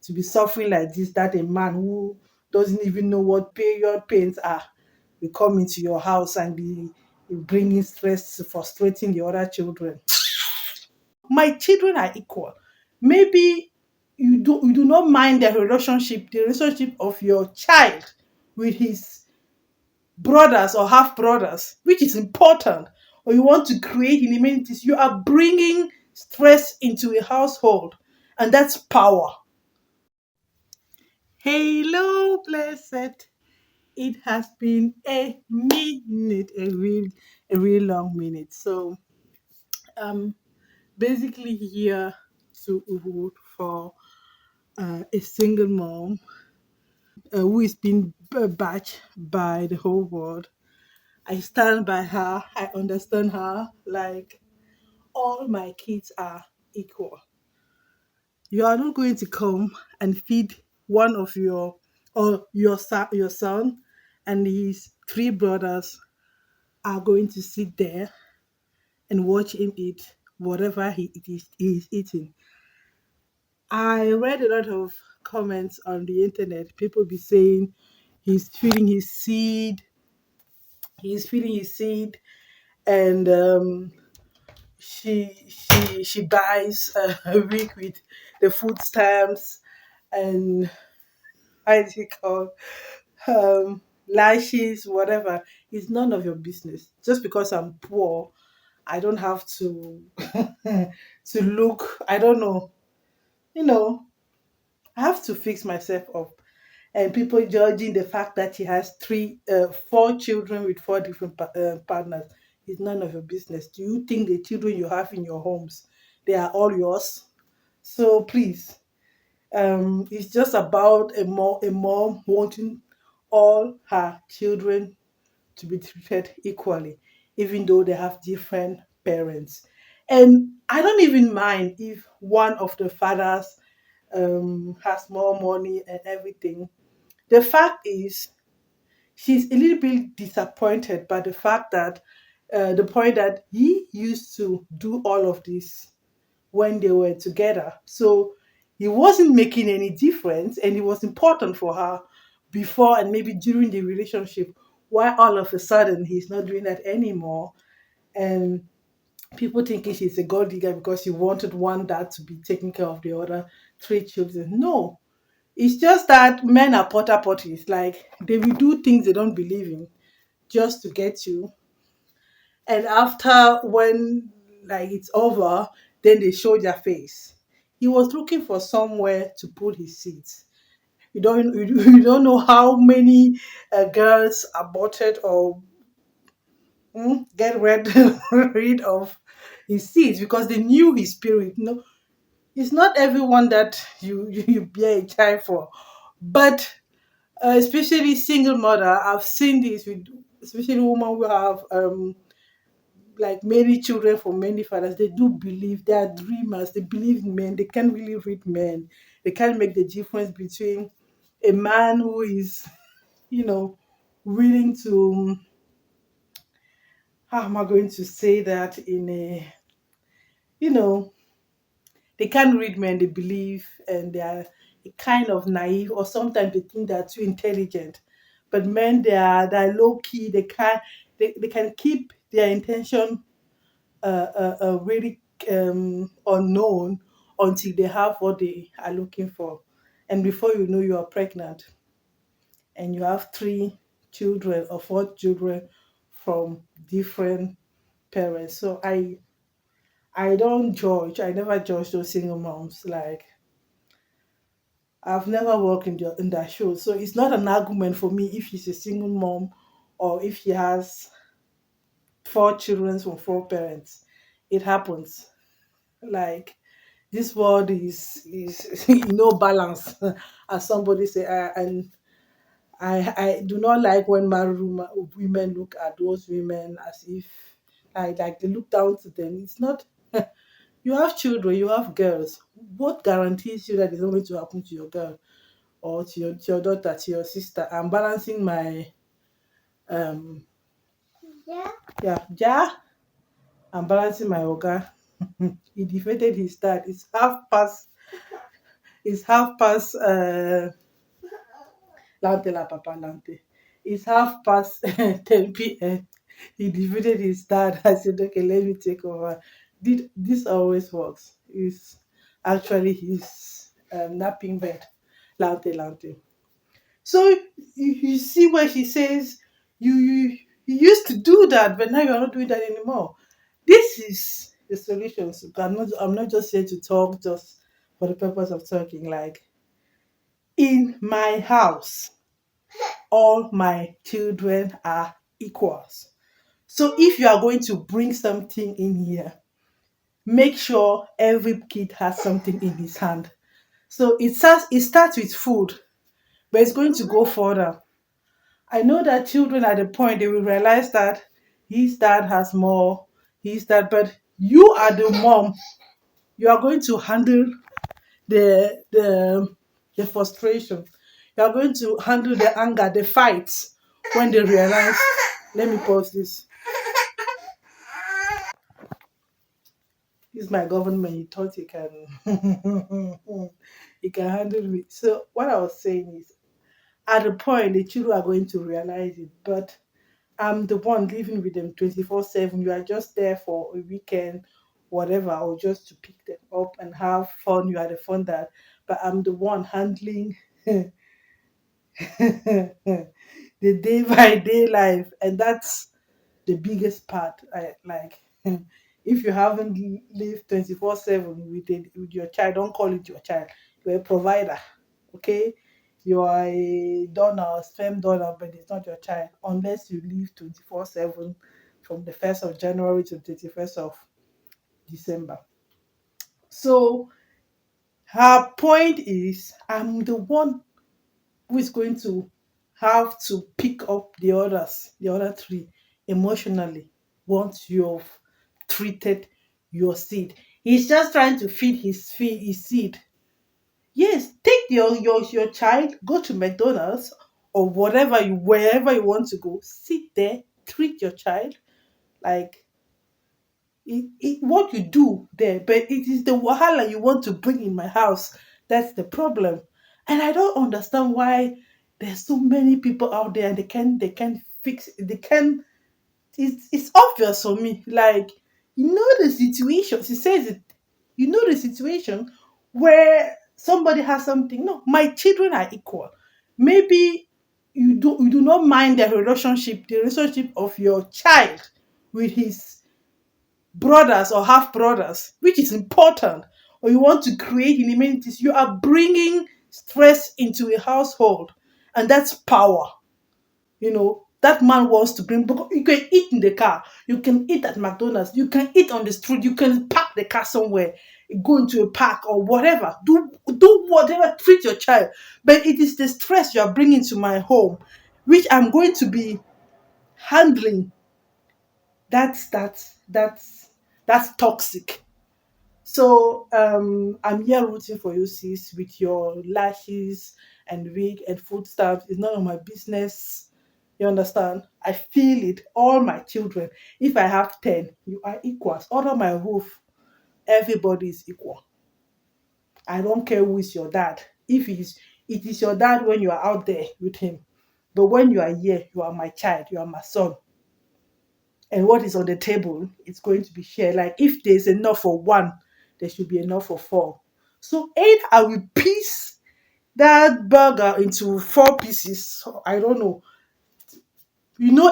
to be suffering like this, that a man who doesn't even know what period pains are will come into your house and be bringing stress, frustrating the other children. My children are equal. Maybe you do not mind the relationship of your child with his brothers or half brothers, which is important, or you want to create inamenities, you are bringing stress into a household, and that's power. Hello, blessed. It has been a minute, a real long minute. So, um, basically here to root for a single mom who is being batched by the whole world. I stand by her. I understand her. Like, all my kids are equal. You are not going to come and feed one of your son and his three brothers are going to sit there and watch him eat whatever he is eating. I read a lot of comments on the internet. People be saying he's feeding his seed, he's feeding his seed, and she buys a week with the food stamps and how is it called, lashes, whatever. It's none of your business. Just because I'm poor, I don't have to to look. I don't know. You know, I have to fix myself up. And people judging the fact that he has four children with four different partners is none of your business. Do you think the children you have in your homes, they are all yours? So please, it's just about a mom wanting all her children to be treated equally, even though they have different parents. And I don't even mind if one of the fathers has more money and everything. The fact is, she's a little bit disappointed by the fact that the point that he used to do all of this when they were together. So he wasn't making any difference and it was important for her before and maybe during the relationship. Why all of a sudden he's not doing that anymore? And people thinking she's a gold digger because she wanted one dad to be taking care of the other three children. No, it's just that men are potter potties. Like, they will do things they don't believe in just to get you. And after, when like it's over, then they show their face. He was looking for somewhere to put his seeds. You don't know how many girls aborted or get rid of his seeds because they knew his spirit. No, it's not everyone that you bear a child for, but especially single mother. I've seen this with especially women who have like many children from many fathers. They do believe they are dreamers. They believe in men. They can't really read men. They can't make the difference between a man who is, you know, willing to. How am I going to say that in a, you know, they can't read men. They believe and they are kind of naive, or sometimes they think they're too intelligent. But men, they're low key. They can keep their intention really unknown until they have what they are looking for. And before you know, you are pregnant and you have three children or four children from different parents. So I don't judge. I never judge those single moms. Like, I've never worked in that show. So it's not an argument for me if she's a single mom or if she has four children from four parents. It happens. Like, this world is balance, as somebody say. And I do not like when married women look at those women as if like they look down to them. It's not. You have children, you have girls. What guarantees you that it's not going to happen to your girl or to your daughter, to your sister? I'm balancing my um yeah. I'm balancing my oga. He defeated his dad. It's half past It's half past Lante la papa lante. It's half past 10 p.m. He defeated his dad. I said, okay, let me take over. This always works. It's actually his napping bed. Lante lante. So you see where she says you used to do that, but now you're not doing that anymore. This is the solution. So I'm not just here to talk just for the purpose of talking. Like in my house, all my children are equals. So if you are going to bring something in here, make sure every kid has something in his hand. So it starts with food, but it's going to go further. I know that children at the point they will realize that his dad has more, his dad, but you are the mom. You are going to handle the the the frustration. You are going to handle the anger, the fights when they realize. Let me pause this. This is my government. You thought you can you can handle me. So what I was saying is, at the point the children are going to realize it, but I'm the one living with them 24/7. You are just there for a weekend, whatever, or just to pick them up and have fun. You are the fun dad, but I'm the one handling the day by day life, and that's the biggest part. I like if you haven't lived 24/7 with your child, don't call it your child. You're a provider, okay? You are a donor, sperm donor, but it's not your child unless you live 24/7 from the 1st of January to 31st of December. So her point is, I'm the one who is going to have to pick up the other three emotionally once you've treated your seed. He's just trying to feed his seed. Yes, take your child, go to McDonald's or wherever you want to go, sit there, treat your child like what you do there, but it is the wahala you want to bring in my house. That's the problem. And I don't understand why there's so many people out there and they can fix it. They can it's obvious for me. Like, the situation. She says it, the situation where somebody has something. No, my children are equal. Maybe you do not mind the relationship of your child with his brothers or half brothers, which is important, or you want to create inimenities, you are bringing stress into a household, and that's power. That man wants to bring. Because you can eat in the car, you can eat at McDonald's, you can eat on the street, you can park the car somewhere, go into a park or whatever. Do whatever, treat your child. But it is the stress you are bringing to my home, which I'm going to be handling. That's toxic. So I'm here rooting for you, sis, with your lashes and wig and food stamps. It's none of my business. You understand? I feel it. All my children, if I have 10, you are equals. Under my roof, everybody is equal. I don't care who is your dad. It is your dad when you are out there with him. But when you are here, you are my child, you are my son. And what is on the table is going to be shared. Like if there's enough for one, there should be enough for four. So either I will piece that burger into four pieces. I don't know.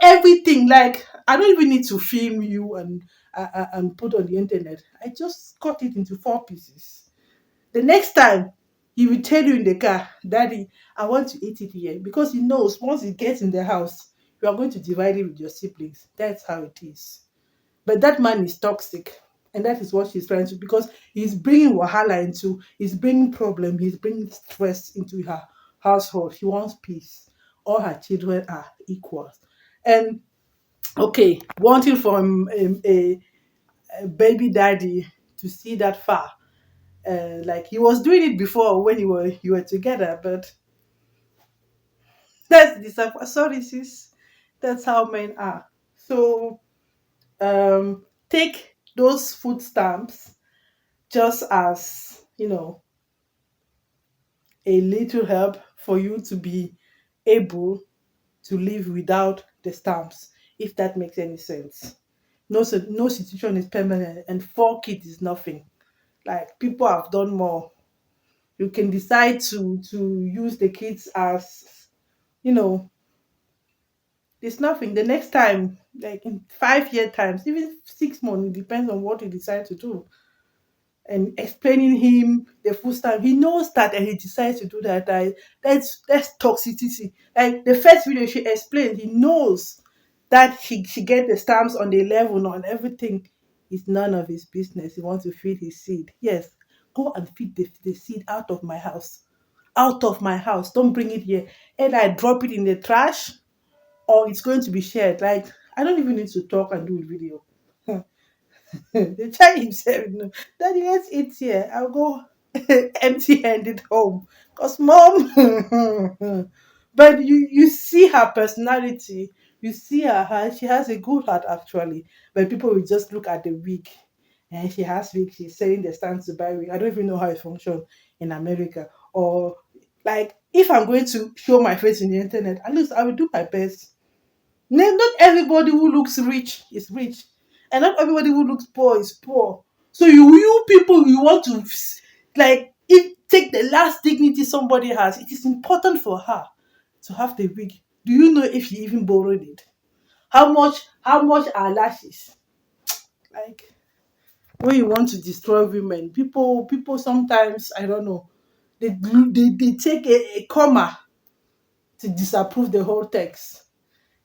Everything. Like I don't even need to film you and put on the internet. I just cut it into four pieces. The next time he will tell you in the car, Daddy, I want to eat it here, because he knows once it gets in the house, you are going to divide it with your siblings. That's how it is. But that man is toxic. And that is what she's trying to, because he's bringing problem, he's bringing stress into her household. She wants peace. All her children are equals. And okay, wanting from a baby daddy to see that far. Like he was doing it before when you were together, but that's disappointing. Sorry, sis. That's how men are. So take those food stamps just as a little help for you to be able to live without the stamps, if that makes any sense. No, no situation is permanent, and 4 kids is nothing. Like, people have done more. You can decide to use the kids as, you know, it's nothing. The next time, like in 5 year times, even 6 months, it depends on what you decide to do. And explaining him the first time, he knows that, and he decides to do that. That's toxicity. Like the first video she explained, he knows that she get the stamps on the level on everything. It's none of his business. He wants to feed his seed. Yes, go and feed the seed out of my house. Out of my house. Don't bring it here. And I drop it in the trash, or it's going to be shared. Like, I don't even need to talk and do a video. The child himself, no, daddy, let's eat here. I'll go empty handed home. Because mom, but you see her personality, you see her, she has a good heart actually. But people will just look at the wig. And she has wig, she's selling the stands to buy wig. I don't even know how it functions in America. Or, like, if I'm going to show my face in the internet, at least I will do my best. Not everybody who looks rich is rich, and not everybody who looks poor is poor. So you people, you want to, like, if take the last dignity somebody has. It is important for her to have the wig. Do you know if she even borrowed it? How much are lashes? Like, when you want to destroy women, people sometimes, I don't know, they take a comma to disapprove the whole text.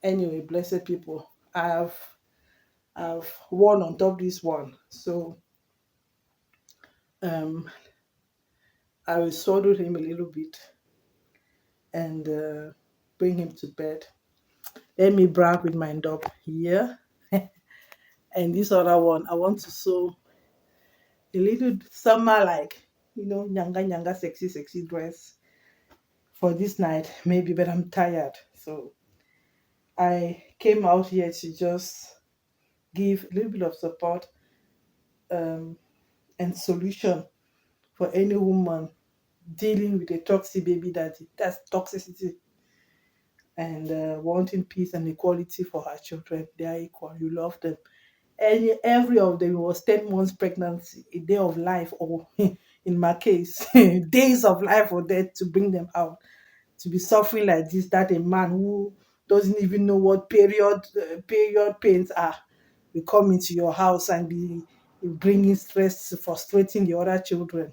Anyway, blessed people, I've won on top this one. So um, I will swaddle him a little bit and bring him to bed. Let me brag with my dog here. And this other one, I want to sew a little summer, like, nyanga nyanga, sexy, sexy dress for this night, maybe, but I'm tired. So I came out here to just give a little bit of support um, and solution for any woman dealing with a toxic baby daddy. That's toxicity. And wanting peace and equality for her children. They are equal. You love them. Every of them was 10 months pregnancy, a day of life, or in my case, days of life or death to bring them out. To be suffering like this, that a man who doesn't even know what period pains are will come into your house and be bringing stress, frustrating the other children.